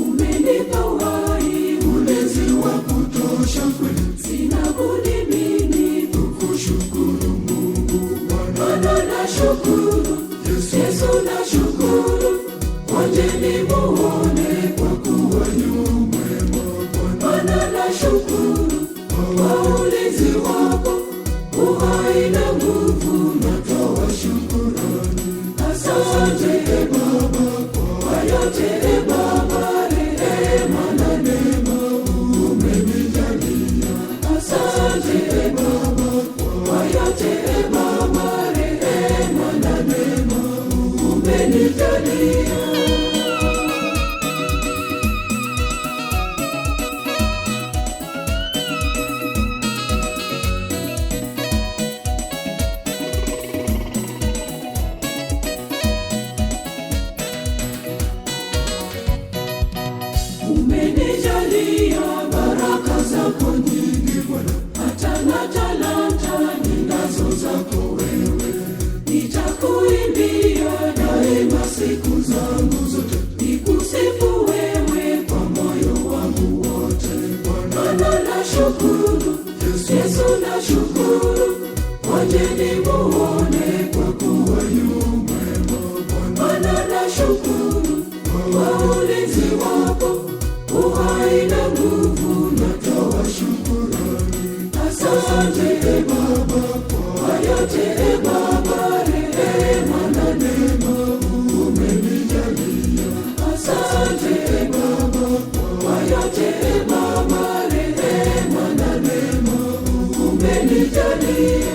Umenipa uhai, ulezi wa kutosha kweli. Sina budi mimi kukushukuru Mungu Bwana. Nashukuru Yesu, nashukuru onjeni muone kwa kuwa yu mwema Bwana. Nashukuru kwa ulinzi wako, uhai na nguvu, natoa shukurani. Asante Baba kwa yote Baba, rehema na neema umenijalia. Asante Baba kwa yote Baba, rehema na neema umenijalia. Umenijalia baraka zako nyingi Bwana, hata na talanta ninazo zako wewe. Nitakuimbia daima siku zangu zote, nikusifu wewe kwa moyo wangu wote Bwana. Nashukuru Yesu, nashukuru onjeni muone kwa kuwa yu mwema Bwana. Nashukuru kwa ulinzi wako, uhai na nguvu, natoa shukurani. Asante Baba kwa yote Baba, rehema na neema umenijalia. Asante Baba kwa yote Baba, rehema na neema umenijalia.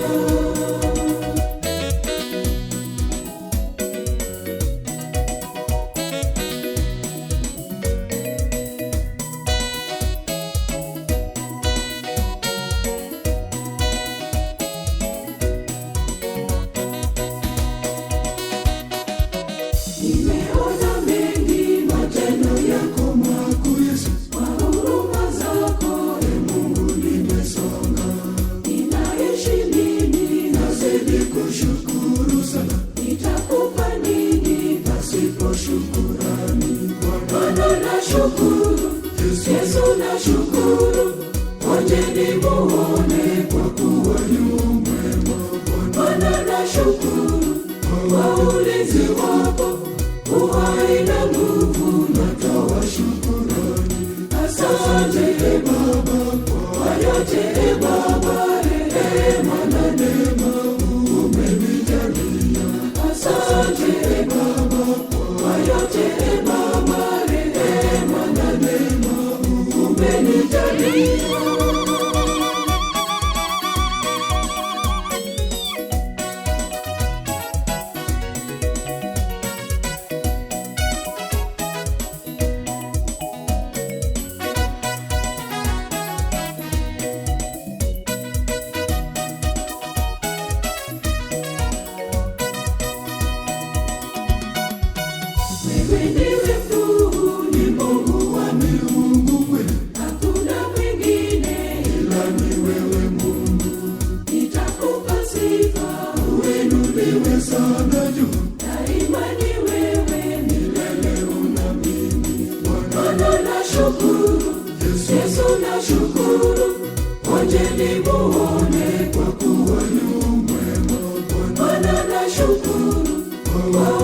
Nimeona mengi matendo yako makuu Yesu, kwa huruma zako Mungu nimesonga. Ninaishi nini nazidi kushukuru sana, nitakupa nini pasipo shukurani Bwana. Nashukuru Yesu, nashukuru onjeni muone kwa kuwa yu mwema Bwana. Nashukuru kwa ulinzi wako, uhai na nguvu, natoa shukurani. Asante Baba kwa yote Baba, rehema na neema umenijalia. Asante Baba kwa yote Baba, rehema na neema umenijalia. Wewe ndiwe mkuu, ni Mungu wa miungu kweli, hakuna mwingine ila ni wewe Mungu. Nitakupa sifa, uinuliwe sana juu, daima ni wewe, milele una mimi Bwana. Nashukuru Yesu, nashukuru onjeni muone kwa kuwa yu mwema Bwana. Nashukuru kwa